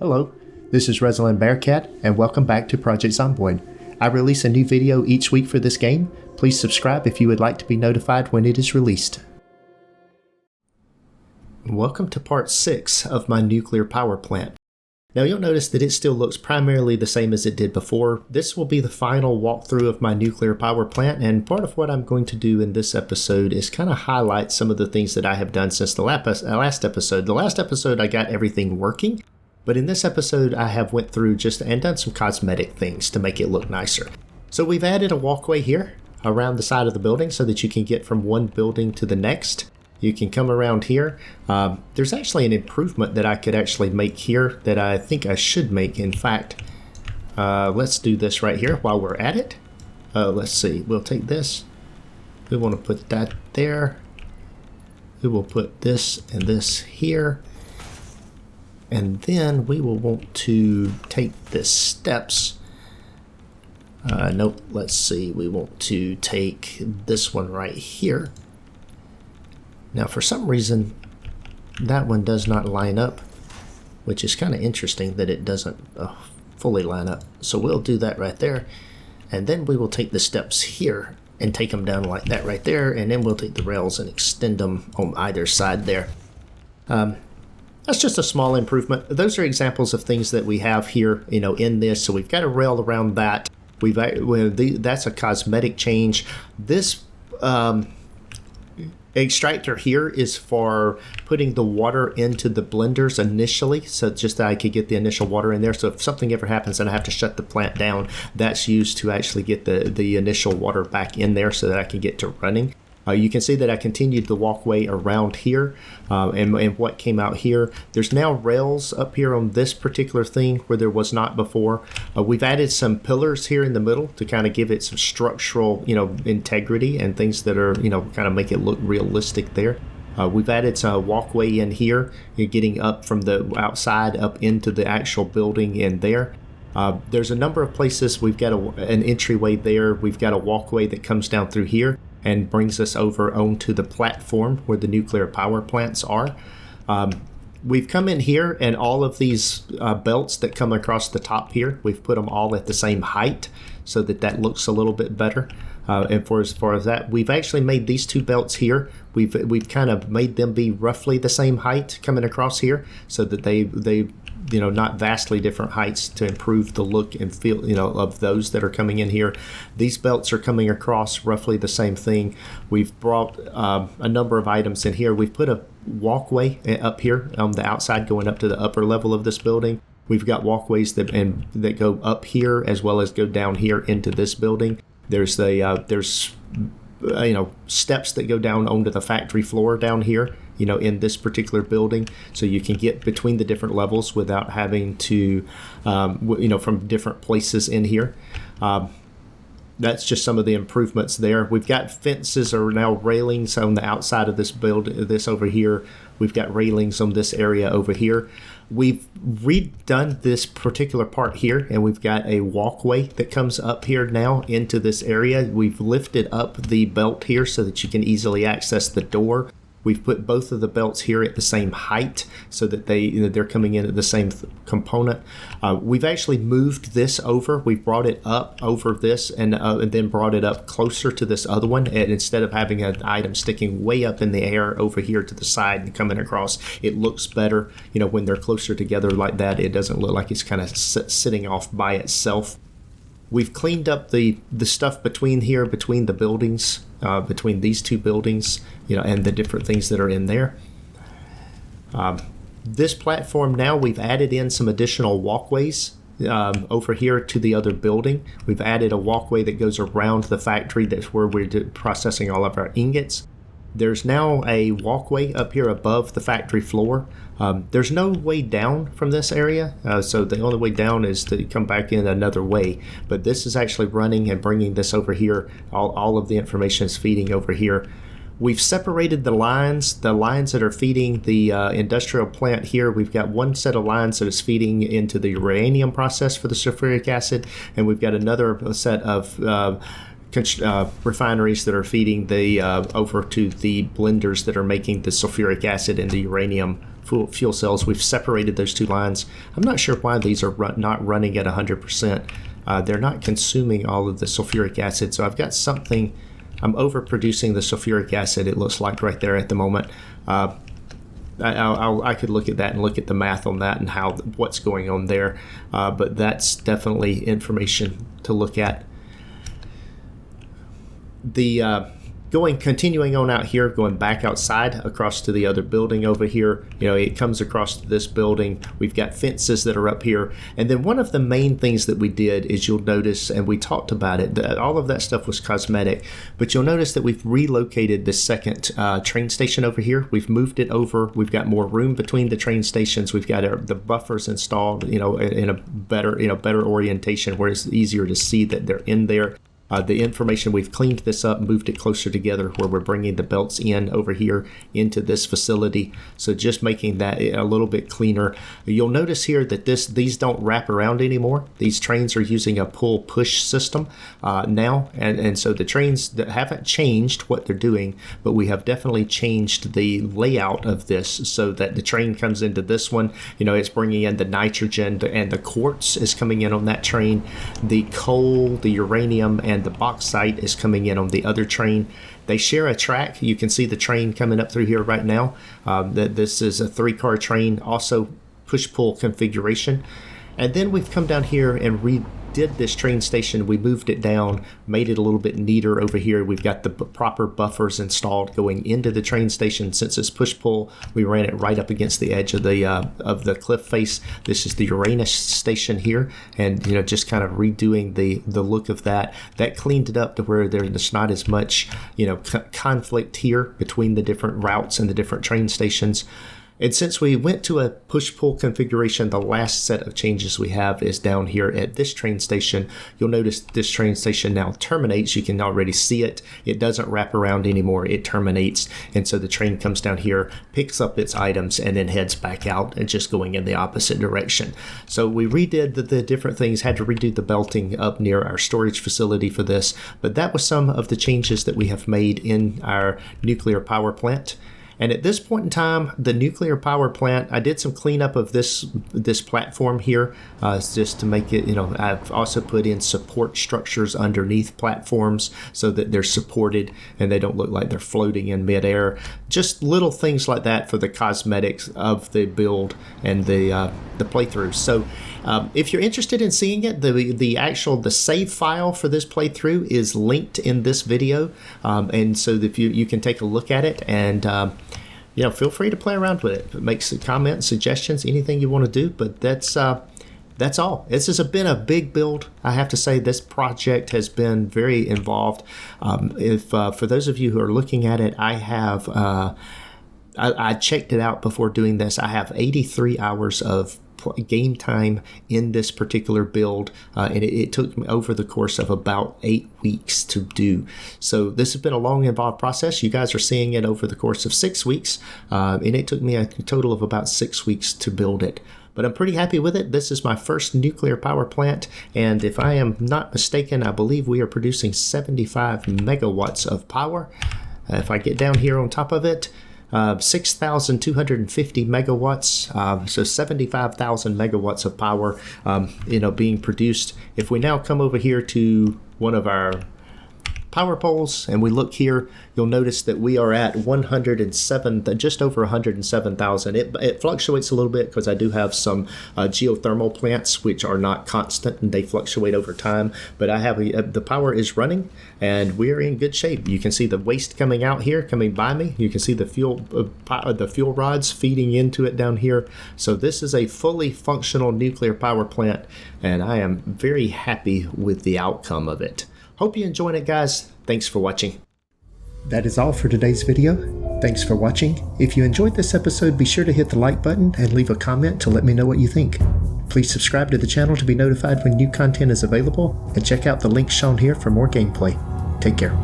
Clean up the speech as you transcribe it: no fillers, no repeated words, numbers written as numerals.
Hello, this is Resilan Bearcat, and welcome back to Project Zomboid. I release a new video each week for this game. Please subscribe if you would like to be notified when it is released. Welcome to part 6 of my nuclear power plant. Now you'll notice that it still looks primarily the same as it did before. This will be the final walkthrough of my nuclear power plant, and part of what I'm going to do in this episode is kind of highlight some of the things that I have done since the last episode. The last episode I got everything working, but in this episode I have went through and done some cosmetic things to make it look nicer. So we've added a walkway here around the side of the building so that you can get from one building to the next. You can come around here. There's actually an improvement that I could actually make here that I think I should make. In fact, let's do this right here while we're at it. Let's see, we'll take this. We want to put that there. We will put this and this here. And then we will want to take the steps. Nope, let's see. We want to take this one right here. Now, for some reason, that one does not line up, which is kind of interesting that it doesn't fully line up. So we'll do that right there. And then we will take the steps here and take them down like that right there. And then we'll take the rails and extend them on either side there. That's just a small improvement. Those are examples of things that we have here, in this. So we've got a rail around that. That's a cosmetic change. This extractor here is for putting the water into the blenders initially, so just that I could get the initial water in there. So if something ever happens and I have to shut the plant down, that's used to actually get the initial water back in there so that I can get to running. You can see that I continued the walkway around here, and what came out here. There's now rails up here on this particular thing where there was not before. We've added some pillars here in the middle to kind of give it some structural, integrity and things that are, kind of make it look realistic there. We've added some walkway in here. You're getting up from the outside up into the actual building in there. There's a number of places. We've got an entryway there. We've got a walkway that comes down through here and brings us over onto the platform where the nuclear power plants are. We've come in here, and all of these belts that come across the top here, we've put them all at the same height so that looks a little bit better. And for as far as that, we've actually made these two belts here. We've kind of made them be roughly the same height coming across here, so that they not vastly different heights, to improve the look and feel, of those that are coming in here. These belts are coming across roughly the same thing. We've brought a number of items in here. We've put a walkway up here on the outside going up to the upper level of this building. We've got walkways that go up here as well as go down here into this building. There's steps that go down onto the factory floor down here, in this particular building, so you can get between the different levels without having to, from different places in here. That's just some of the improvements there. We've got fences or now railings on the outside of this over here. We've got railings on this area over here. We've redone this particular part here, and we've got a walkway that comes up here now into this area. We've lifted up the belt here so that you can easily access the door. We've put both of the belts here at the same height so that they're coming in at the same component. We've actually moved this over. We've brought it up over this and then brought it up closer to this other one. And instead of having an item sticking way up in the air over here to the side and coming across, it looks better. When they're closer together like that, it doesn't look like it's kind of sitting off by itself. We've cleaned up the stuff between the buildings, between these two buildings, and the different things that are in there. This platform now, we've added in some additional walkways over here to the other building. We've added a walkway that goes around the factory. That's where we're processing all of our ingots. There's now a walkway up here above the factory floor. There's no way down from this area, so the only way down is to come back in another way. But this is actually running and bringing this over here. All of the information is feeding over here. We've separated the lines that are feeding the industrial plant here. We've got one set of lines that is feeding into the uranium process for the sulfuric acid, and we've got another set of refineries that are feeding the over to the blenders that are making the sulfuric acid and the uranium fuel cells. We've separated those two lines. I'm not sure why these are not running at 100%. They're not consuming all of the sulfuric acid, so I've got something. I'm overproducing the sulfuric acid, it looks like right there at the moment. I could look at that and look at the math on that and what's going on there, but that's definitely information to look at. Continuing on out here, going back outside across to the other building over here, it comes across to this building. We've got fences that are up here. And then one of the main things that we did is you'll notice, and we talked about it, that all of that stuff was cosmetic, but you'll notice that we've relocated the second train station over here. We've moved it over. We've got more room between the train stations. We've got the buffers installed, in a better orientation where it's easier to see that they're in there. The information, we've cleaned this up, moved it closer together where we're bringing the belts in over here into this facility. So just making that a little bit cleaner. You'll notice here that these don't wrap around anymore. These trains are using a pull-push system now. And so the trains haven't changed what they're doing, but we have definitely changed the layout of this so that the train comes into this one. It's bringing in the nitrogen and the quartz is coming in on that train. The coal, the uranium, and the bauxite is coming in on the other train. They share a track. You can see the train coming up through here right now. This is a 3-car train, also push-pull configuration. And then we've come down here and redid this train station. We moved it down, made it a little bit neater over here. We've got the proper buffers installed going into the train station. Since it's push-pull, we ran it right up against the edge of the cliff face. This is the Uranus station here, and just kind of redoing the look of that. That cleaned it up to where there's not as much conflict here between the different routes and the different train stations. And since we went to a push-pull configuration, the last set of changes we have is down here at this train station. You'll notice this train station now terminates. You can already see it. It doesn't wrap around anymore. It terminates. And so the train comes down here, picks up its items, and then heads back out and just going in the opposite direction. So we redid the different things, had to redo the belting up near our storage facility for this. But that was some of the changes that we have made in our nuclear power plant. And at this point in time, the nuclear power plant, I did some cleanup of this platform here, just to make it, I've also put in support structures underneath platforms so that they're supported and they don't look like they're floating in midair. Just little things like that for the cosmetics of the build and the playthrough. So if you're interested in seeing it, the save file for this playthrough is linked in this video, and so if you can take a look at it and feel free to play around with it. Make some comments, suggestions, anything you want to do. But that's all. This has been a big build. I have to say this project has been very involved. For those of you who are looking at it, I have I checked it out before doing this. I have 83 hours of game time in this particular build, and it took me over the course of about 8 weeks to do. So this has been a long, involved process. You guys are seeing it over the course of 6 weeks, and it took me a total of about 6 weeks to build it. But I'm pretty happy with it. This is my first nuclear power plant, and if I am not mistaken, I believe we are producing 75 megawatts of power. If I get down here on top of it, 6,250 megawatts, so 75,000 megawatts of power, being produced. If we now come over here to one of our power poles and we look here, you'll notice that we are at 107, just over 107,000. It fluctuates a little bit because I do have some geothermal plants which are not constant and they fluctuate over time, but I have the power is running and we're in good shape. You can see the waste coming out here, coming by me. You can see the fuel rods feeding into it down here. So this is a fully functional nuclear power plant, and I am very happy with the outcome of it. Hope you enjoyed it, guys. Thanks for watching. That is all for today's video. Thanks for watching. If you enjoyed this episode, be sure to hit the like button and leave a comment to let me know what you think. Please subscribe to the channel to be notified when new content is available, and check out the links shown here for more gameplay. Take care.